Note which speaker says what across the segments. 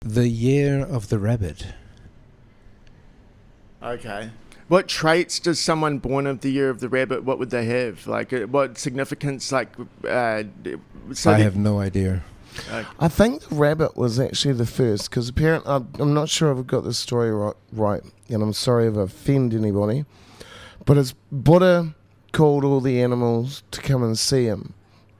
Speaker 1: The year of the rabbit.
Speaker 2: Okay. What traits does someone born of the year of the rabbit, what would they have? Like, what significance, like...
Speaker 1: I have no idea.
Speaker 3: I think the rabbit was actually the first, because apparently, I'm not sure if I've got this story right, and I'm sorry if I offend anybody, but it's Buddha called all the animals to come and see him,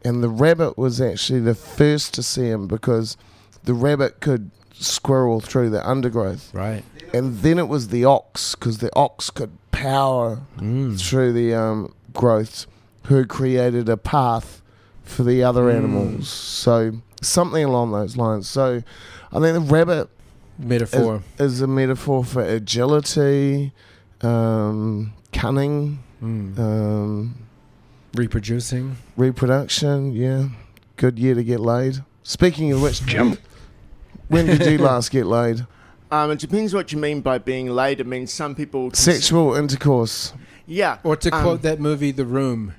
Speaker 3: and the rabbit was actually the first to see him because the rabbit could squirrel through the undergrowth.
Speaker 1: Right.
Speaker 3: And then it was the ox, because the ox could power through the growth, who created a path for the other animals. So something along those lines. So I think the rabbit
Speaker 1: Metaphor.
Speaker 3: is a metaphor for agility, cunning, reproduction, yeah. Good year to get laid. Speaking of which, Jim, when did you last get laid?
Speaker 2: It depends what you mean by being laid. It means some people...
Speaker 3: Sexual intercourse.
Speaker 2: Yeah.
Speaker 1: Or to quote that movie, The Room,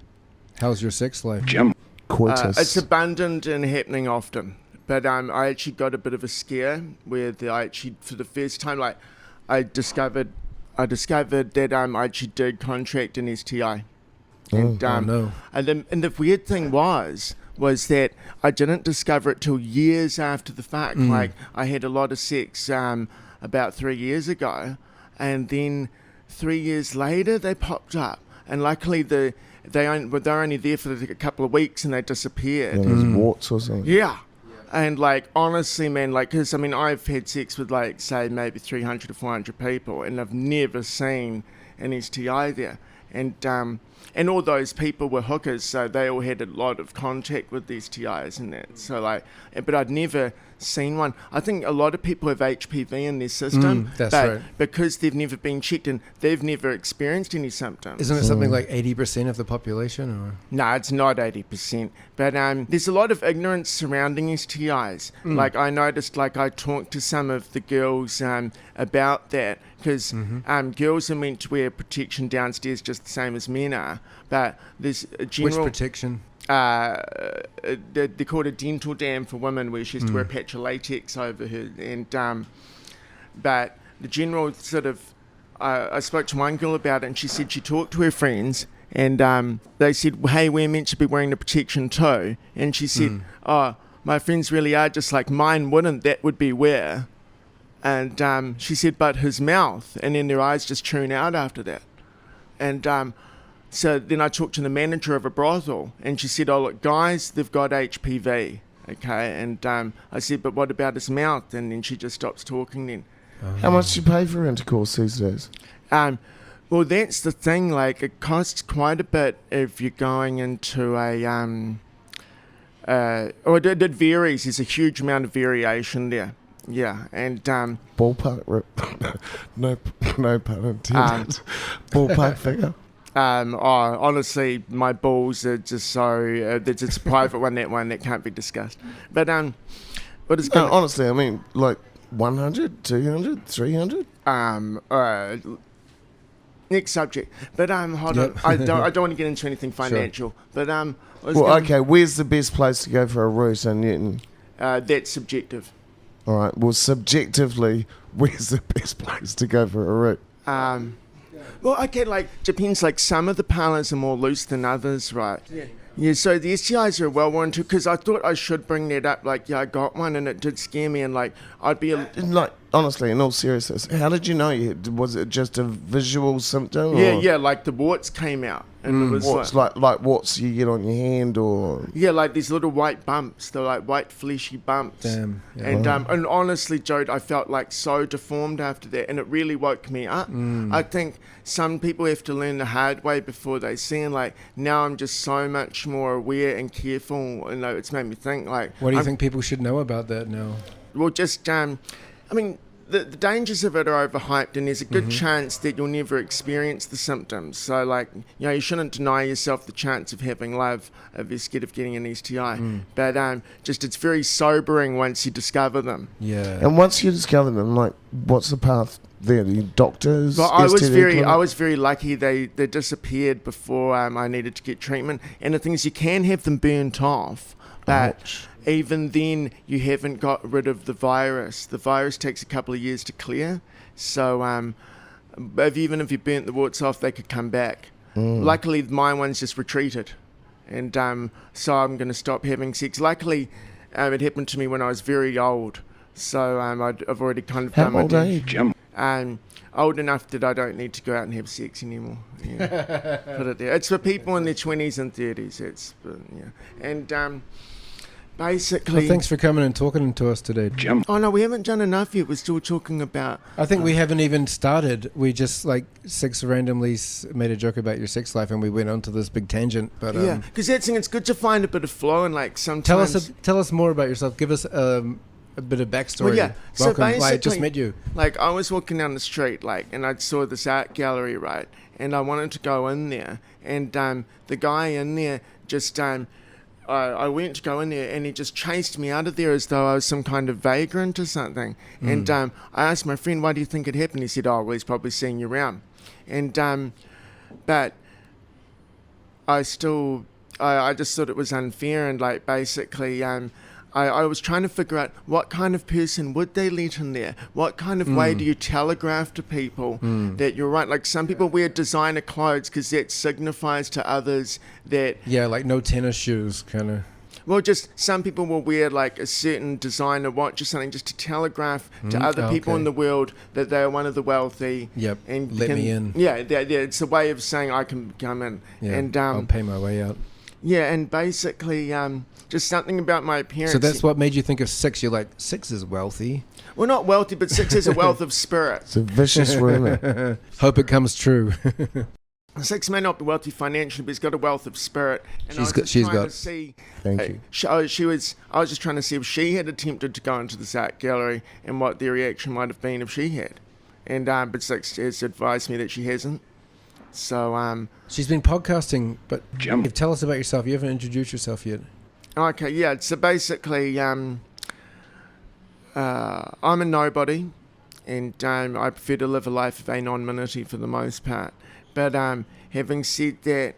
Speaker 1: how's your sex life?
Speaker 3: Jim. Coitus.
Speaker 2: It's abundant and happening often. But I actually got a bit of a scare where I actually, for the first time, like, I discovered that I actually did contract an STI. And,
Speaker 1: no.
Speaker 2: And the weird thing was that I didn't discover it till years after the fact. Like, I had a lot of sex about 3 years ago, and then 3 years later they popped up. And luckily they were only there for a couple of weeks and they disappeared.
Speaker 3: Yeah, there's warts or something.
Speaker 2: Yeah. And, like, honestly, man, like, because, I mean, I've had sex with, like, say, maybe 300 to 400 people, and I've never seen an STI there. And all those people were hookers, so they all had a lot of contact with the STIs and that. So, like, but I'd never seen one. I think a lot of people have HPV in their system,
Speaker 1: that's
Speaker 2: but
Speaker 1: right.
Speaker 2: because they've never been checked and they've never experienced any symptoms.
Speaker 1: Isn't it something like 80% of the population? Or
Speaker 2: No, it's not 80%. But there's a lot of ignorance surrounding STIs. Like, I noticed, like, I talked to some of the girls about that, because girls are meant to wear protection downstairs just the same as men are. But there's a general...
Speaker 1: Which protection?
Speaker 2: They call it a dental dam for women, where she has to wear a patch of latex over her. And but the general sort of... I spoke to one girl about it, and she said she talked to her friends, and they said, hey, we're meant to be wearing the protection too. And she said, oh, my friends really are just like mine wouldn't. That would be wear. And she said, but his mouth, and then their eyes just tune out after that. And so then I talked to the manager of a brothel, and she said, oh, look, guys, they've got HPV, okay? And I said, but what about his mouth? And then she just stops talking then.
Speaker 3: How much do you pay for intercourse these days?
Speaker 2: Well, that's the thing, like, it costs quite a bit if you're going into a... it varies. There's a huge amount of variation there. Yeah, and...
Speaker 3: Ballpark... no pun intended. Ballpark figure.
Speaker 2: Honestly, my balls are just so... it's a private one that can't be discussed. But, what is going
Speaker 3: honestly, I mean, like, 100, 200, 300?
Speaker 2: Next subject. But, hold on. I don't want to get into anything financial. Sure. But,
Speaker 3: okay, where's the best place to go for a root in Newton?
Speaker 2: That's subjective.
Speaker 3: All right, well, subjectively, where's the best place to go for a root?
Speaker 2: Well, okay, like, depends. Like, some of the parlours are more loose than others, right? Yeah, so the STIs are well warranted, because I thought I should bring that up. Like, yeah, I got one, and it did scare me, and, like, I'd be...
Speaker 3: Like, honestly, in all seriousness, how did you know? Was it just a visual symptom?
Speaker 2: Yeah, like, the warts came out. And it was
Speaker 3: warts, like warts you get on your hand, or...
Speaker 2: Yeah, like these little white bumps. They're like white fleshy bumps.
Speaker 1: Damn. Yeah.
Speaker 2: And honestly, Joe, I felt like so deformed after that, and it really woke me up. I think some people have to learn the hard way before they see, and like, now I'm just so much more aware and careful, and like, it's made me think, like...
Speaker 1: What do you think people should know about that now?
Speaker 2: Well, just, I mean... The dangers of it are overhyped, and there's a good chance that you'll never experience the symptoms. So, like, you know, you shouldn't deny yourself the chance of having love if you're scared of getting an STI. But just it's very sobering once you discover them.
Speaker 1: Yeah.
Speaker 3: And once you discover them, like, what's the path there? The doctors?
Speaker 2: Well, I was very lucky. They disappeared before I needed to get treatment. And the thing is, you can have them burnt off. But even then you haven't got rid of the virus. The virus takes a couple of years to clear. So even if you burnt the warts off, they could come back. Luckily, my one's just retreated. And so I'm going to stop having sex. Luckily, it happened to me when I was very old. So I've already kind of done my
Speaker 3: old are you, Jim?
Speaker 2: Old enough that I don't need to go out and have sex anymore. Yeah. Put it there. It's for people in their 20s and 30s. And basically...
Speaker 1: Well, thanks for coming and talking to us today,
Speaker 3: Jim.
Speaker 2: Oh, no, we haven't done enough yet. We're still talking about...
Speaker 1: I think we haven't even started. We just, Six randomly made a joke about your sex life, and we went on to this big tangent. But
Speaker 2: yeah, because that's the thing. It's good to find a bit of flow, and sometimes...
Speaker 1: Tell us more about yourself. Give us a bit of backstory.
Speaker 2: Well, yeah. So
Speaker 1: Welcome.
Speaker 2: basically,
Speaker 1: I just met you.
Speaker 2: I was walking down the street, and I saw this art gallery, right? And I wanted to go in there. And the guy in there just... I went to go in there, and he just chased me out of there as though I was some kind of vagrant or something. And I asked my friend, why do you think it happened? He said, oh, well, he's probably seeing you around. And but I still... I just thought it was unfair, and basically... I was trying to figure out what kind of person would they let in there? What kind of way do you telegraph to people that you're right? Some people wear designer clothes because that signifies to others that...
Speaker 1: Yeah, no tennis shoes, kind of.
Speaker 2: Well, just some people will wear a certain designer watch or something just to telegraph to other people in the world that they are one of the wealthy.
Speaker 1: Yep,
Speaker 2: and
Speaker 1: let me in.
Speaker 2: Yeah, it's a way of saying I can come in.
Speaker 1: Yeah,
Speaker 2: and
Speaker 1: I'll pay my way out.
Speaker 2: Yeah, and basically... just something about my appearance.
Speaker 1: So that's what made you think of Six. You're like, Six is wealthy.
Speaker 2: Well, not wealthy, but Six has a wealth of spirit.
Speaker 3: It's a vicious rumor.
Speaker 1: Hope it comes true.
Speaker 2: Six may not be wealthy financially, but he's got a wealth of spirit. And
Speaker 1: She's got.
Speaker 2: To see,
Speaker 3: Thank you.
Speaker 2: I was just trying to see if she had attempted to go into this art gallery and what their reaction might have been if she had. And but Six has advised me that she hasn't. So
Speaker 1: she's been podcasting, but
Speaker 3: Jim,
Speaker 1: tell us about yourself. You haven't introduced yourself yet.
Speaker 2: Okay, yeah. So basically, I'm a nobody, and I prefer to live a life of anonymity for the most part. But having said that,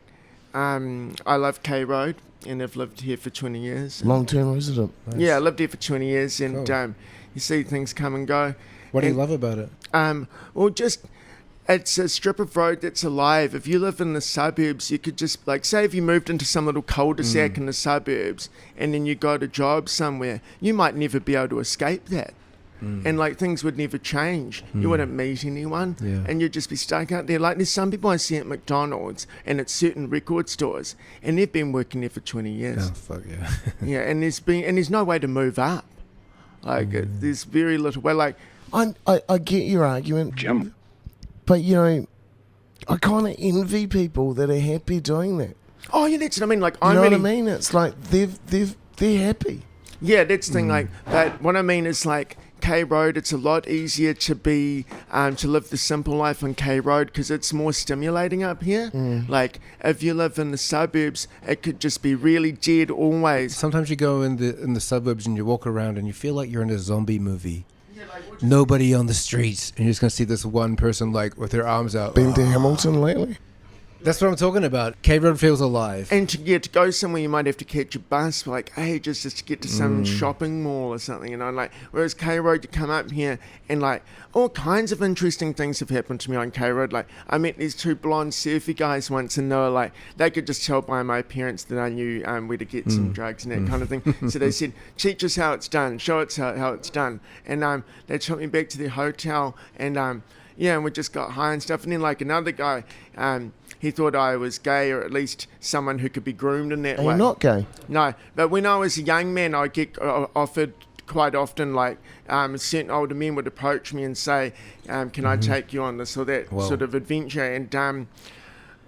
Speaker 2: I love K Road, and I've lived here for 20 years.
Speaker 3: Long-term resident.
Speaker 1: Nice.
Speaker 2: Yeah, I lived here for 20 years, and
Speaker 1: Cool.
Speaker 2: You see things come and go.
Speaker 1: What do you love about it?
Speaker 2: Well, just... It's a strip of road that's alive. If you live in the suburbs, you could just, say if you moved into some little cul-de-sac in the suburbs and then you got a job somewhere, you might never be able to escape that. And, things would never change. You wouldn't meet anyone.
Speaker 1: Yeah.
Speaker 2: And you'd just be stuck out there. There's some people I see at McDonald's and at certain record stores, and they've been working there for 20 years.
Speaker 1: Oh, fuck yeah.
Speaker 2: Yeah, and there's no way to move up. There's very little way.
Speaker 3: I get your argument, Jim. But, I kind of envy people that are happy doing that.
Speaker 2: Oh, yeah, that's what I mean.
Speaker 3: You know what I mean? It's like they're happy.
Speaker 2: Yeah, that's the thing. But what I mean is K Road. It's a lot easier to be to live the simple life on K Road because it's more stimulating up here. If you live in the suburbs, it could just be really dead always.
Speaker 1: Sometimes you go in the suburbs and you walk around and you feel like you're in a zombie movie. Nobody on the streets, and you're just gonna see this one person with their arms out.
Speaker 3: Been to Hamilton lately?
Speaker 1: That's what I'm talking about. K Road feels alive.
Speaker 2: And to go somewhere, you might have to catch a bus for ages just to get to some shopping mall or something, whereas K Road, you come up here and all kinds of interesting things have happened to me on K Road. I met these two blonde surfy guys once, and they were they could just tell by my appearance that I knew where to get some drugs and that kind of thing. So they said, teach us how it's done, show us how it's done. And they took me back to their hotel, and and we just got high and stuff. And then another guy, he thought I was gay, or at least someone who could be groomed in that way.
Speaker 3: You're not gay?
Speaker 2: No, but when I was a young man, I get offered quite often, certain older men would approach me and say, can I take you on this or that sort of adventure? And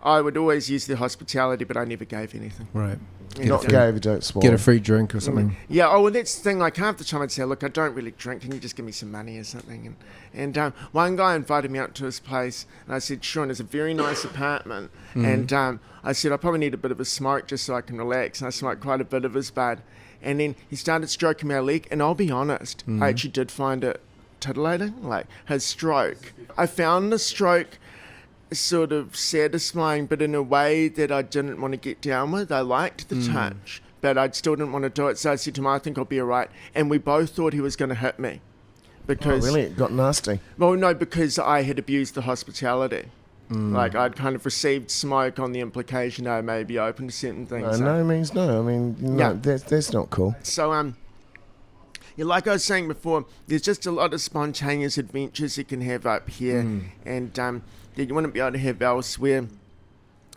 Speaker 2: I would always use their hospitality, but I never gave anything.
Speaker 1: Right.
Speaker 3: Not gay if you don't smoke.
Speaker 1: Get a free drink or something.
Speaker 2: Yeah, well, that's the thing. Half the time I'd say, look, I don't really drink. Can you just give me some money or something? And one guy invited me out to his place, and I said, sure, and it's a very nice apartment. And I said, I probably need a bit of a smoke just so I can relax. And I smoked quite a bit of his bud. And then he started stroking my leg, and I'll be honest, I actually did find it titillating, his stroke. I found the stroke sort of satisfying, but in a way that I didn't want to get down with. I liked the touch, but I still didn't want to do it. So I said to him, I think I'll be all right. And we both thought he was going to hit me. Because,
Speaker 3: really? It got nasty?
Speaker 2: Well, no, because I had abused the hospitality. Like, I'd kind of received smoke on the implication I may be open to certain things.
Speaker 3: No means no. I mean, no, that's not cool.
Speaker 2: So, yeah, like I was saying before, there's just a lot of spontaneous adventures you can have up here, and that you wouldn't be able to have elsewhere.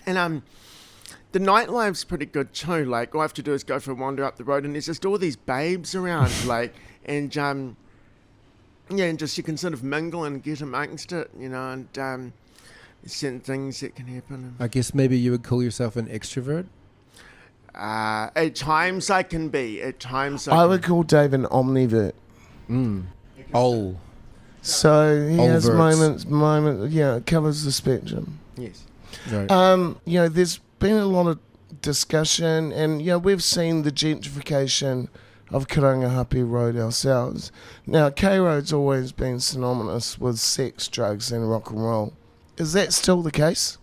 Speaker 2: And the nightlife's pretty good too. Like, all I have to do is go for a wander up the road, and there's just all these babes around, like, and yeah, and just you can sort of mingle and get amongst it, you know, and certain things that can happen.
Speaker 1: I guess maybe you would call yourself an extrovert?
Speaker 2: At times I can be. At times
Speaker 3: I would call Dave an omnivert.
Speaker 1: Oh.
Speaker 3: So he has
Speaker 1: Omverts.
Speaker 3: moments, yeah, it covers the spectrum.
Speaker 2: Yes.
Speaker 1: Right.
Speaker 3: You know, there's been a lot of discussion, and, you know, we've seen the gentrification of Karangahape Road ourselves. Now, K Road's always been synonymous with sex, drugs, and rock and roll. Is that still the case?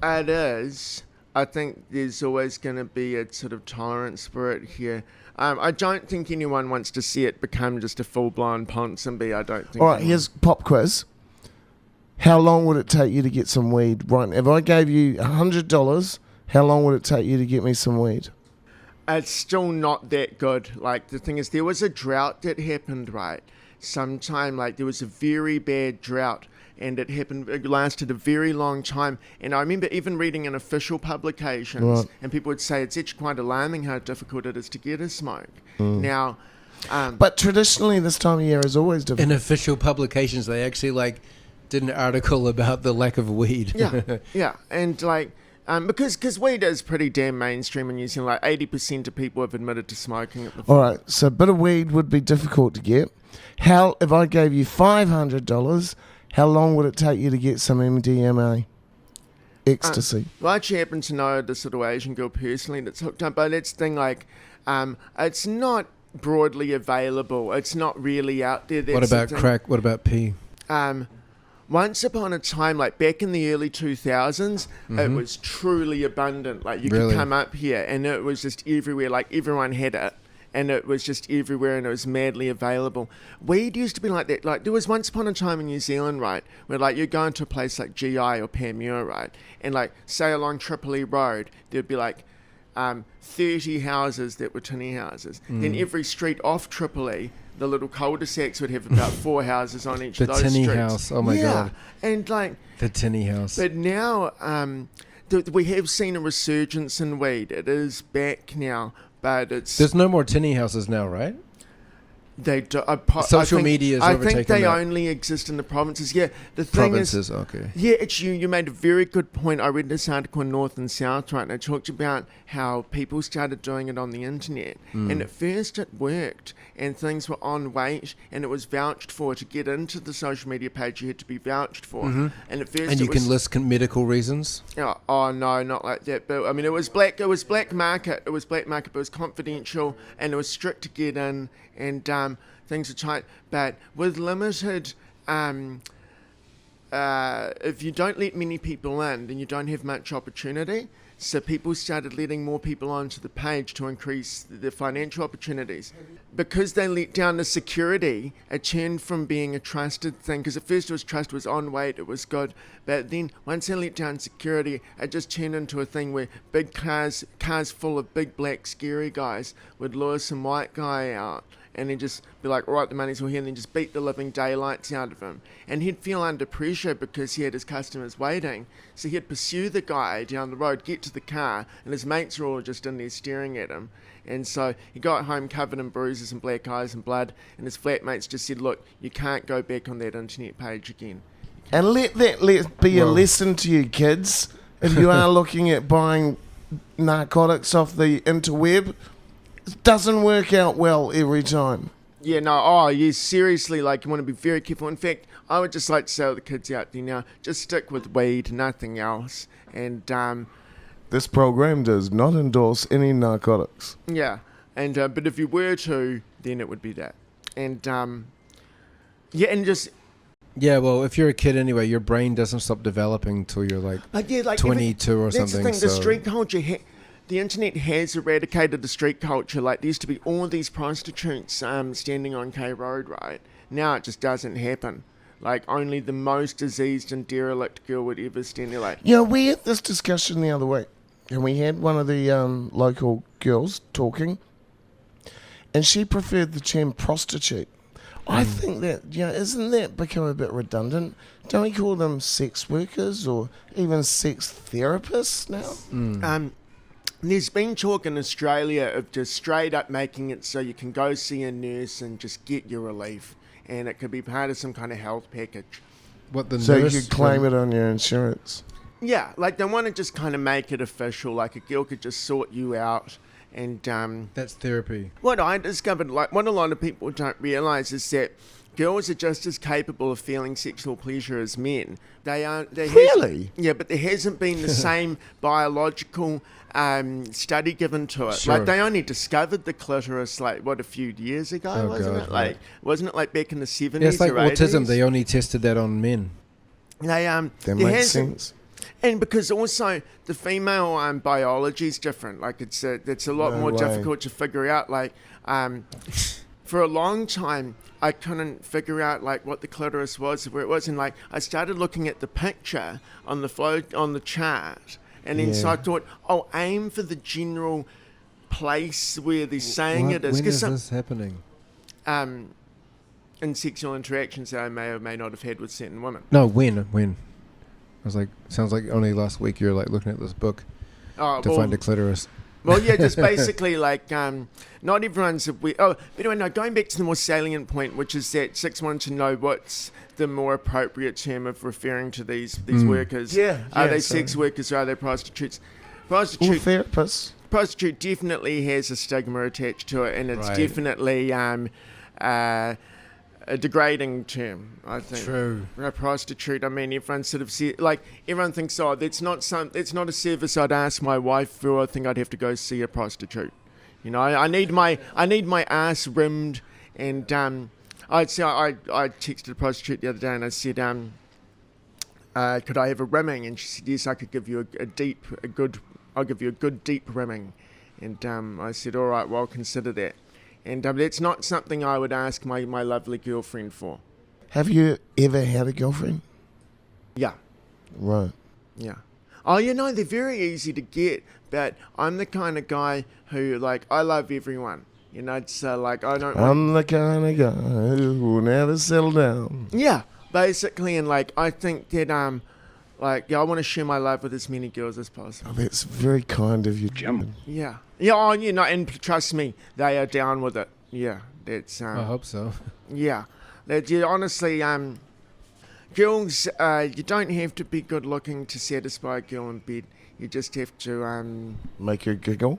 Speaker 2: It is. I think there's always going to be a sort of tolerance for it here. I don't think anyone wants to see it become just a full-blown Ponsonby. I don't think.
Speaker 3: All right, here's pop quiz. How long would it take you to get some weed? Right, if I gave you $100, how long would it take you to get me some weed?
Speaker 2: It's still not that good. Like, the thing is, there was a drought that happened, right? Sometime, like, there was a very bad drought. And it lasted a very long time. And I remember even reading in official publications, and people would say it's actually quite alarming how difficult it is to get a smoke. Now,
Speaker 3: but traditionally this time of year is always difficult.
Speaker 1: In official publications, they actually did an article about the lack of weed.
Speaker 2: yeah, and because weed is pretty damn mainstream in New Zealand. Like 80% of people have admitted to smoking it before.
Speaker 3: All right, so a bit of weed would be difficult to get. If I gave you $500? How long would it take you to get some MDMA? Ecstasy.
Speaker 2: Well, I actually happen to know this little Asian girl personally that's hooked up, but it's thing it's not broadly available. It's not really out there.
Speaker 1: What about crack? What about pee?
Speaker 2: Once upon a time, like back in the early 2000s, it was truly abundant. Like you could come up here and it was just everywhere. Like everyone had it. And it was just everywhere, and it was madly available. Weed used to be like that. Like there was once upon a time in New Zealand, right, where like you go into a place like GI or Panmure, right, and like say along Tripoli Road, there'd be like 30 houses that were tinny houses. Then every street off Tripoli, the little cul-de-sacs would have about 4 houses on each of those streets.
Speaker 1: The tinny house. Oh my god.
Speaker 2: And like
Speaker 1: the tinny house.
Speaker 2: But now we have seen a resurgence in weed. It is back now. But
Speaker 1: there's no more tinny houses now, right?
Speaker 2: They do.
Speaker 1: Social media is overtaking
Speaker 2: I think they
Speaker 1: that.
Speaker 2: only exist in the provinces. Yeah, the thing
Speaker 1: provinces,
Speaker 2: is,
Speaker 1: okay.
Speaker 2: Yeah, it's you made a very good point. I read this article in North and South, right, and it talked about how people started doing it on the internet. And at first it worked, and things were on wait, and it was vouched for. To get into the social media page, you had to be vouched for. And at first,
Speaker 1: and you can list medical reasons.
Speaker 2: Oh no, not like that. But I mean, it was black market. It was black market, but it was confidential, and it was strict to get in. And things are tight, but with limited, if you don't let many people in, then you don't have much opportunity. So people started letting more people onto the page to increase the financial opportunities. Because they let down the security, it turned from being a trusted thing, because at first it was trust, was on wait, it was good. But then once they let down security, it just turned into a thing where big cars full of big black scary guys would lure some white guy out. And then just be like, all right, the money's all here, and then just beat the living daylights out of him. And he'd feel under pressure because he had his customers waiting. So he'd pursue the guy down the road, get to the car, and his mates were all just in there staring at him. And so he got home covered in bruises and black eyes and blood, and his flatmates just said, look, you can't go back on that internet page again.
Speaker 3: And let be a lesson to you, kids. If you are looking at buying narcotics off the interweb, it doesn't work out well every time.
Speaker 2: Yeah, no, seriously, like, you want to be very careful. In fact, I would just like to say to the kids out there now, just stick with weed, nothing else. And,
Speaker 3: this program does not endorse any narcotics.
Speaker 2: Yeah, and, but if you were to, then it would be that. And, yeah, and just...
Speaker 1: Yeah, well, if you're a kid anyway, your brain doesn't stop developing till you're like 22 or something.
Speaker 2: That's the thing, the street culture... the internet has eradicated the street culture. Like, there used to be all these prostitutes standing on K Road, right? Now it just doesn't happen. Like, only the most diseased and derelict girl would ever stand there. Like,
Speaker 3: Yeah, we had this discussion the other week, and we had one of the local girls talking, and she preferred the term prostitute. I think that, isn't that become a bit redundant? Don't we call them sex workers or even sex therapists now?
Speaker 2: there's been talk in Australia of just straight up making it so you can go see a nurse and just get your relief, and it could be part of some kind of health package.
Speaker 1: What the
Speaker 3: So
Speaker 1: nurse
Speaker 3: you could claim it on your insurance.
Speaker 2: Yeah, like they want to just kind of make it official, like a girl could just sort you out. And
Speaker 1: That's therapy.
Speaker 2: what I discovered, like what a lot of people don't realise, is that girls are just as capable of feeling sexual pleasure as men. They aren't.
Speaker 3: Really?
Speaker 2: Yeah, but there hasn't been the same biological study given to it.
Speaker 1: Sure.
Speaker 2: Like they only discovered the clitoris like a few years ago,
Speaker 1: Oh,
Speaker 2: wasn't
Speaker 1: God,
Speaker 2: it? Like
Speaker 1: right.
Speaker 2: wasn't it like back in the 70s
Speaker 1: Yeah, it's like
Speaker 2: or
Speaker 1: autism.
Speaker 2: 80s?
Speaker 1: They only tested that on men.
Speaker 2: There
Speaker 3: That makes
Speaker 2: hasn't-
Speaker 3: sense.
Speaker 2: And because also the female biology is different. Like it's a lot
Speaker 3: No
Speaker 2: more
Speaker 3: way.
Speaker 2: difficult to figure out. Like for a long time, I couldn't figure out like what the clitoris was, where it was, and like I started looking at the picture on the chart, and then so
Speaker 3: Yeah.
Speaker 2: I thought, oh, aim for the general place where they're saying it is.
Speaker 1: When
Speaker 2: 'Cause
Speaker 1: is
Speaker 2: some-
Speaker 1: this happening?
Speaker 2: in sexual interactions that I may or may not have had with certain women.
Speaker 1: No, when? I was like, sounds like only last week you were like looking at this book
Speaker 2: Oh,
Speaker 1: to find a clitoris.
Speaker 2: Well, yeah, just basically like not everyone's. But anyway, no. Going back to the more salient point, which is that Six wanted to know what's the more appropriate term of referring to these workers.
Speaker 3: Yeah,
Speaker 2: Are
Speaker 3: yeah,
Speaker 2: they
Speaker 3: so-
Speaker 2: sex workers or are they prostitutes?
Speaker 3: Or
Speaker 2: Prostitute
Speaker 3: therapists.
Speaker 2: definitely has a stigma attached to it, and it's
Speaker 1: Right.
Speaker 2: definitely a degrading term, I think.
Speaker 1: True.
Speaker 2: A prostitute. I mean, everyone sort of like everyone thinks, oh, it's not a service I'd ask my wife for. I think I'd have to go see a prostitute. You know, I need my ass rimmed, and I texted a prostitute the other day and I said, could I have a rimming? And she said, yes, I could give you I'll give you a good deep rimming. And I said, all right, well, I'll consider that. And that's not something I would ask my lovely girlfriend for.
Speaker 3: Have you ever had a girlfriend?
Speaker 2: Yeah,
Speaker 3: Right.
Speaker 2: yeah. Oh, they're very easy to get, but I'm the kind of guy who, like, I love everyone. It's like, I don't...
Speaker 3: I'm the kind of guy who will never settle down.
Speaker 2: Yeah, basically, and, like, I think that, I want to share my love with as many girls as possible.
Speaker 3: Oh, that's very kind of you, Jim.
Speaker 2: Yeah. Yeah, and trust me, they are down with it. Yeah, that's...
Speaker 1: I hope so.
Speaker 2: Yeah. Honestly, girls, you don't have to be good looking to satisfy a girl in bed. You just have to,
Speaker 3: Make her giggle.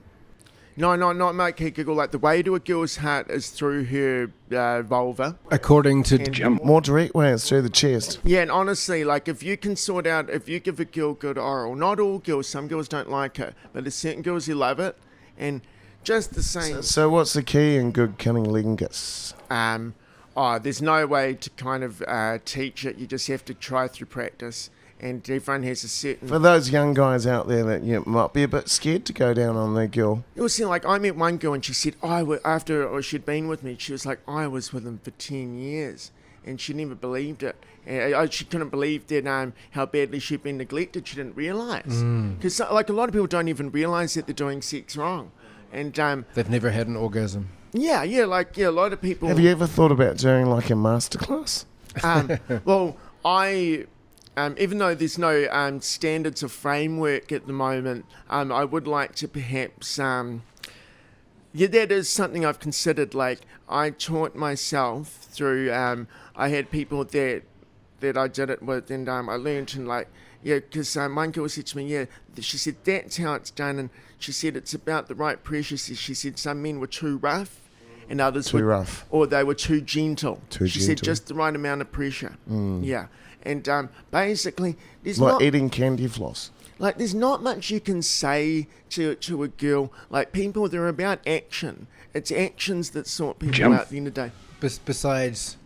Speaker 2: No, not make her giggle. Like, the way to a girl's heart is through her vulva.
Speaker 1: According to
Speaker 2: And-
Speaker 3: More direct way is through the chest.
Speaker 2: Yeah, and honestly, like, if you give a girl good oral, not all girls, some girls don't like it, but there's certain girls who love it, and just the same.
Speaker 3: So what's the key in good cunnilingus?
Speaker 2: There's no way to kind of teach it. You just have to try through practice, and everyone has a certain...
Speaker 3: For those young guys out there that might be a bit scared to go down on their girl.
Speaker 2: It was like, I met one girl and she said, after she'd been with me, she was like, I was with him for 10 years. And she never believed it. And she couldn't believe that how badly she'd been neglected. She didn't realise. Because like a lot of people don't even realise that they're doing sex wrong. And
Speaker 1: they've never had an orgasm.
Speaker 2: a lot of people...
Speaker 3: Have you ever thought about doing like a masterclass?
Speaker 2: Well, even though there's no standards or framework at the moment, I would like to perhaps... that is something I've considered. Like, I taught myself through... I had people that I did it with, and I learned, and like... Yeah, because one girl said to me, she said, that's how it's done, and she said it's about the right pressure. She said some men were too rough, and others
Speaker 3: Too rough.
Speaker 2: or they were too gentle.
Speaker 3: Too
Speaker 2: she said
Speaker 3: gentle.
Speaker 2: just the right amount of pressure. Yeah, and basically, there's
Speaker 3: Like
Speaker 2: not
Speaker 3: eating candy floss.
Speaker 2: like there's not much you can say to a girl. Like, people, they're about action. It's actions that sort people out at the end of the day.
Speaker 1: Besides,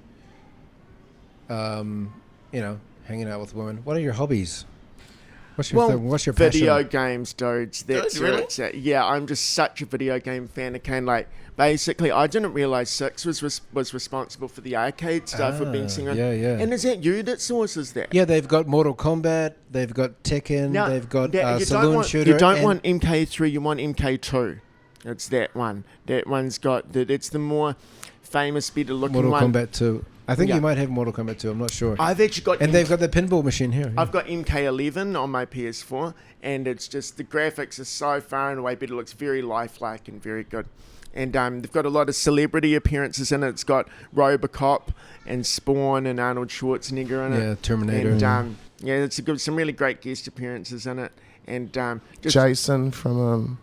Speaker 1: hanging out with women, what are your hobbies? What's your thing? What's your passion?
Speaker 2: Video games, dudes. That's
Speaker 3: really?
Speaker 2: where it's at. Yeah, I'm just such a video game fan. Again, like basically, I didn't realize Six was responsible for the arcade stuff for being singer.
Speaker 1: Yeah, yeah.
Speaker 2: And is that you that sources that?
Speaker 1: Yeah, they've got Mortal Kombat, they've got Tekken,
Speaker 2: Now,
Speaker 1: they've got
Speaker 2: you
Speaker 1: Saloon
Speaker 2: don't want,
Speaker 1: Shooter.
Speaker 2: You don't
Speaker 1: and
Speaker 2: want MK3, you want MK2. It's that one. That one's got. It's the more famous, better looking
Speaker 1: Mortal
Speaker 2: one.
Speaker 1: Kombat 2. I think
Speaker 2: Yeah.
Speaker 1: you might have Mortal Kombat 2, I'm not sure.
Speaker 2: I've actually got.
Speaker 1: And they've got the pinball machine here.
Speaker 2: I've got MK11 on my PS4, and it's just the graphics are so far and away better. It looks very lifelike and very good. And they've got a lot of celebrity appearances in it. It's got RoboCop and Spawn and Arnold Schwarzenegger in it.
Speaker 1: Yeah, Terminator.
Speaker 2: And yeah, it's some really great guest appearances in it. And just,
Speaker 3: Jason from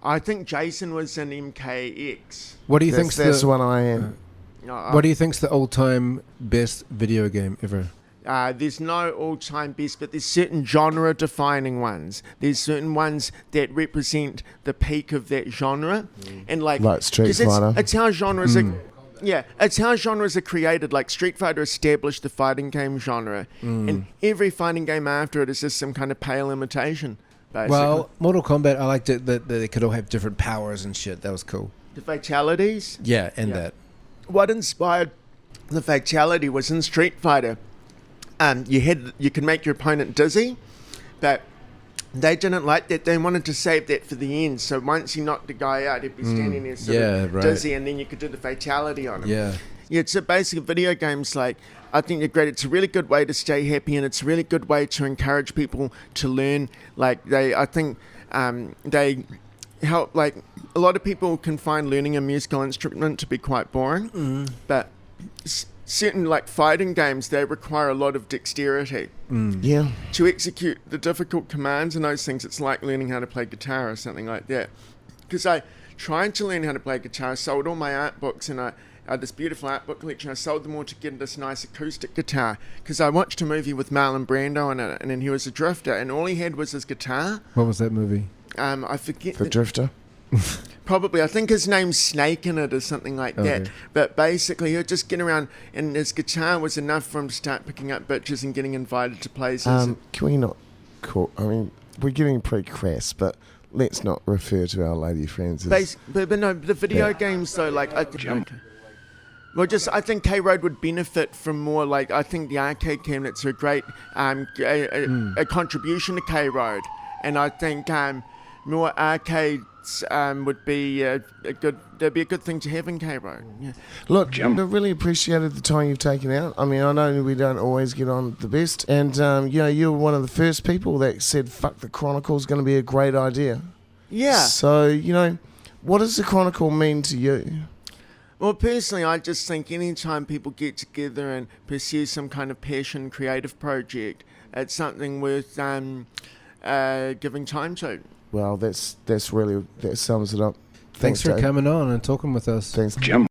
Speaker 2: I think Jason was in MKX.
Speaker 1: What do you think's
Speaker 3: that's
Speaker 1: the
Speaker 3: one I am.
Speaker 1: What do you think's the all-time best video game ever?
Speaker 2: There's no all-time best, but there's certain genre-defining ones. There's certain ones that represent the peak of that genre, and like
Speaker 3: Street
Speaker 2: 'cause
Speaker 3: Fighter.
Speaker 2: It's how genres are. Yeah, it's how genres are created. Like Street Fighter established the fighting game genre, and every fighting game after it is just some kind of pale imitation. Basically.
Speaker 1: Well, Mortal Kombat, I liked it that they could all have different powers and shit. That was cool.
Speaker 2: The fatalities.
Speaker 1: Yeah, and
Speaker 2: Yeah.
Speaker 1: that.
Speaker 2: What inspired the fatality was in Street Fighter. You could make your opponent dizzy, but they didn't like that. They wanted to save that for the end. So once you knocked the guy out, he'd be standing there sort of dizzy, and then you could do the fatality on him.
Speaker 1: Yeah.
Speaker 2: Yeah, so basically video games, like, I think they're great. It's a really good way to stay happy, and it's a really good way to encourage people to learn. Like, I think they help, like, a lot of people can find learning a musical instrument to be quite boring, but certain, like, fighting games, they require a lot of dexterity.
Speaker 3: Yeah.
Speaker 2: To execute the difficult commands and those things. It's like learning how to play guitar or something like that. Because I tried to learn how to play guitar, I sold all my art books, and I had this beautiful art book collection. I sold them all to get this nice acoustic guitar, because I watched a movie with Marlon Brando in it, and then he was a drifter, and all he had was his guitar.
Speaker 1: What was that movie?
Speaker 2: I forget.
Speaker 3: The Drifter.
Speaker 2: Probably. I think his name's Snake in it or something like that.
Speaker 1: Okay.
Speaker 2: But basically, he'd just get around, and his guitar was enough for him to start picking up bitches and getting invited to places.
Speaker 3: Can we not call... I mean, we're getting pretty crass, but let's not refer to our lady friends as...
Speaker 2: But no, the video games, though, like... I think K-Road would benefit from more, like, I think the arcade cabinets are a great a contribution to K-Road. And I think more arcades would be that'd be a good thing to have in K-Road. Yeah.
Speaker 3: Look, I really appreciated the time you've taken out. I mean, I know we don't always get on the best. And, you were one of the first people that said, fuck, the Chronicle's going to be a great idea.
Speaker 2: Yeah.
Speaker 3: So, what does the Chronicle mean to you?
Speaker 2: Well, personally, I just think anytime people get together and pursue some kind of passion, creative project, it's something worth giving time to.
Speaker 3: Well, that sums it up.
Speaker 1: Thanks for
Speaker 3: Dave.
Speaker 1: coming on and talking with us.
Speaker 3: Thanks.
Speaker 4: Jim.